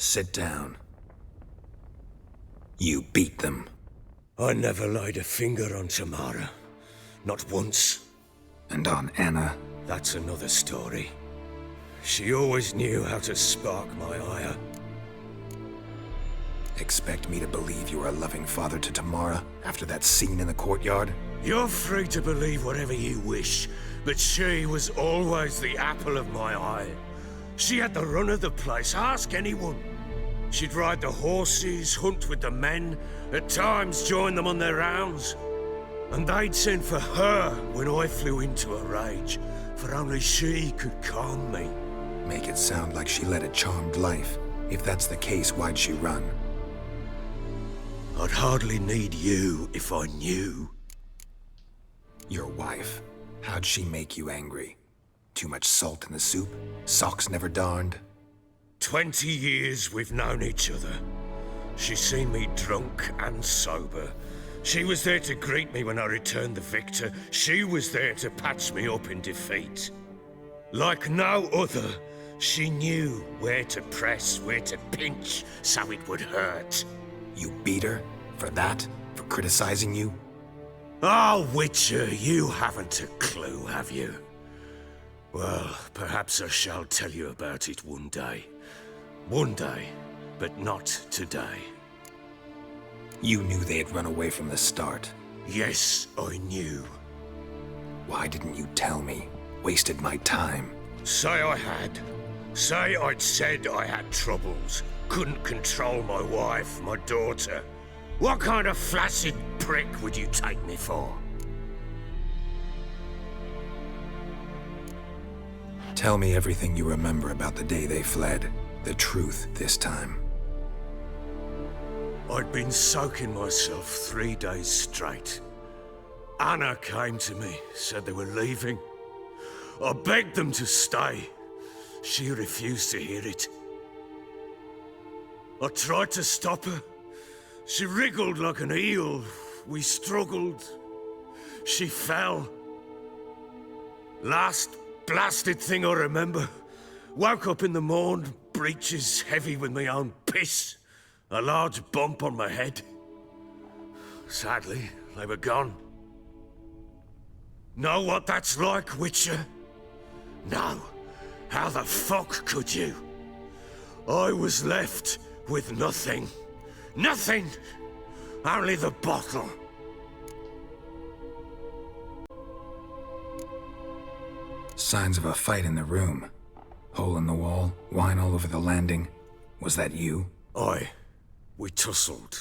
Sit down. You beat them. I never laid a finger on Tamara. Not once. And on Anna? That's another story. She always knew how to spark my ire. Expect me to believe you are a loving father to Tamara after that scene in the courtyard? You're free to believe whatever you wish, but she was always the apple of my eye. She had the run of the place, ask anyone. She'd ride the horses, hunt with the men, at times join them on their rounds. And they'd send for her when I flew into a rage, for only she could calm me. Make it sound like she led a charmed life. If that's the case, why'd she run? I'd hardly need you if I knew. Your wife. How'd she make you angry? Too much salt in the soup? Socks never darned? 20 years we've known each other. She's seen me drunk and sober. She was there to greet me when I returned the victor. She was there to patch me up in defeat. Like no other, she knew where to press, where to pinch, so it would hurt. You beat her? For that? For criticizing you? Oh, Witcher, you haven't a clue, have you? Well, perhaps I shall tell you about it one day. One day, but not today. You knew they had run away from the start. Yes, I knew. Why didn't you tell me? Wasted my time. Say I had. Say I'd said I had troubles. Couldn't control my wife, my daughter. What kind of flaccid prick would you take me for? Tell me everything you remember about the day they fled. The truth this time. I'd been soaking myself 3 days straight. Anna came to me, said they were leaving. I begged them to stay. She refused to hear it. I tried to stop her. She wriggled like an eel. We struggled. She fell. Last blasted thing I remember. Woke up in the morn, breeches heavy with my own piss. A large bump on my head. Sadly, they were gone. Know what that's like, Witcher? No. How the fuck could you? I was left with nothing. Nothing! Only the bottle. Signs of a fight in the room. Hole in the wall, wine all over the landing. Was that you? Aye. We tussled.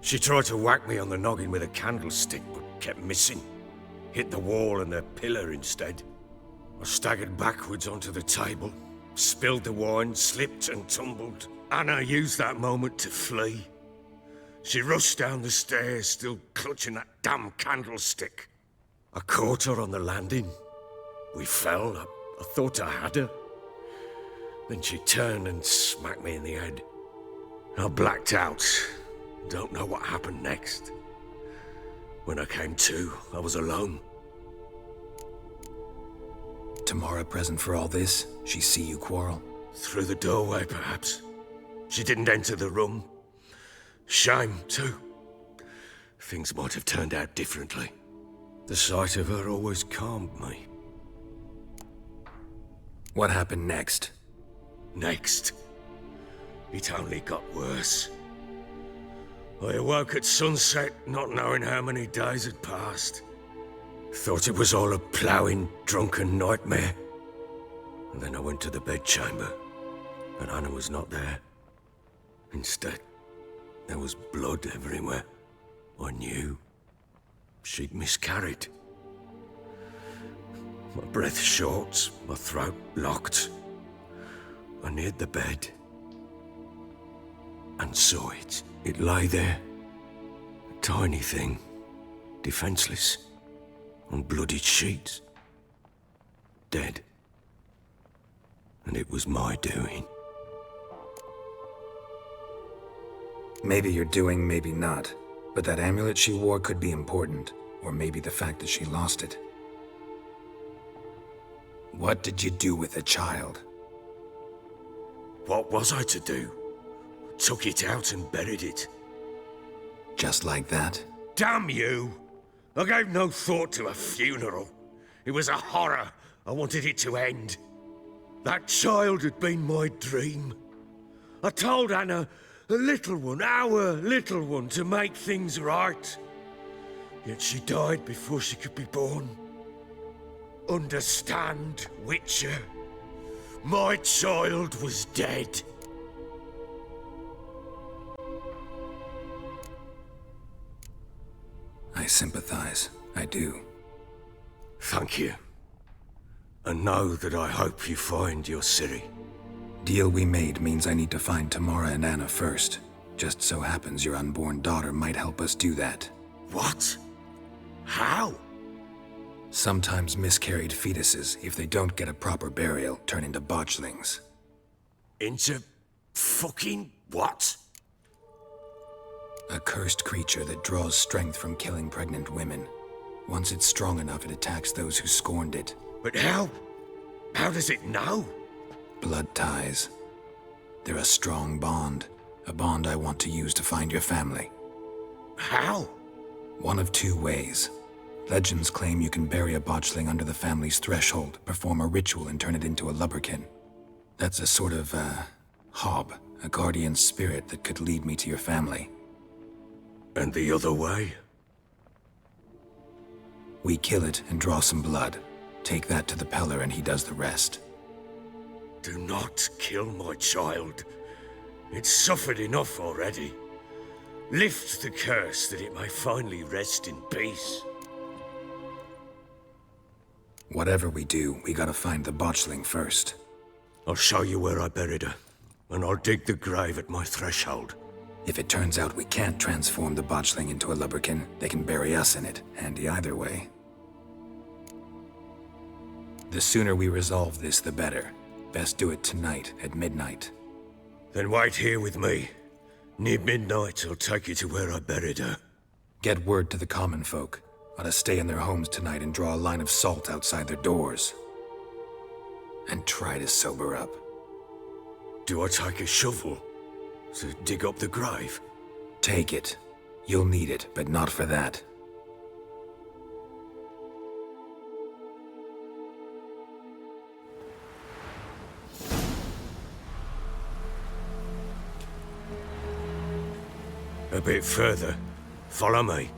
She tried to whack me on the noggin with a candlestick, but kept missing. Hit the wall and the pillar instead. I staggered backwards onto the table, spilled the wine, slipped and tumbled. Anna used that moment to flee. She rushed down the stairs, still clutching that damn candlestick. I caught her on the landing. We fell. I thought I had her. Then she turned and smacked me in the head. I blacked out. Don't know what happened next. When I came to, I was alone. Tamara present for all this? She see you quarrel? Through the doorway, perhaps. She didn't enter the room. Shame, too. Things might have turned out differently. The sight of her always calmed me. What happened next? Next? It only got worse. I awoke at sunset, not knowing how many days had passed. Thought it was all a ploughing, drunken nightmare. And then I went to the bedchamber, but Anna was not there. Instead, there was blood everywhere. I knew she'd miscarried. My breath short, my throat locked. I neared the bed and saw it. It lay there, a tiny thing, defenseless, on bloodied sheets, dead. And it was my doing. Maybe you're doing, maybe not. But that amulet she wore could be important. Or maybe the fact that she lost it. What did you do with the child? What was I to do? took it out and buried it. Just like that? Damn you! I gave no thought to a funeral. It was a horror. I wanted it to end. That child had been my dream. I told Anna, the little one, our little one, to make things right. Yet she died before she could be born. Understand, Witcher? My child was dead. I sympathize. I do. Thank you. And know that I hope you find your Ciri. Deal we made means I need to find Tamara and Anna first. Just so happens your unborn daughter might help us do that. What? How? Sometimes miscarried fetuses, if they don't get a proper burial, turn into botchlings. Into fucking what? A cursed creature that draws strength from killing pregnant women. Once it's strong enough, it attacks those who scorned it. But how? How does it know? Blood ties. They're a strong bond. A bond I want to use to find your family. How? One of two ways. Legends claim you can bury a botchling under the family's threshold, perform a ritual, and turn it into a lubberkin. That's a sort of, hob, a guardian spirit that could lead me to your family. And the other way? We kill it and draw some blood. Take that to the Peller and he does the rest. Do not kill my child. It's suffered enough already. Lift the curse that it may finally rest in peace. Whatever we do, we gotta find the botchling first. I'll show you where I buried her, and I'll dig the grave at my threshold. If it turns out we can't transform the botchling into a lubberkin, they can bury us in it. Handy either way. The sooner we resolve this, the better. Best do it tonight, at midnight. Then wait here with me. Near midnight, I'll take you to where I buried her. Get word to the common folk. Ought to stay in their homes tonight and draw a line of salt outside their doors. And try to sober up. Do I take a shovel to dig up the grave? Take it. You'll need it, but not for that. A bit further. Follow me.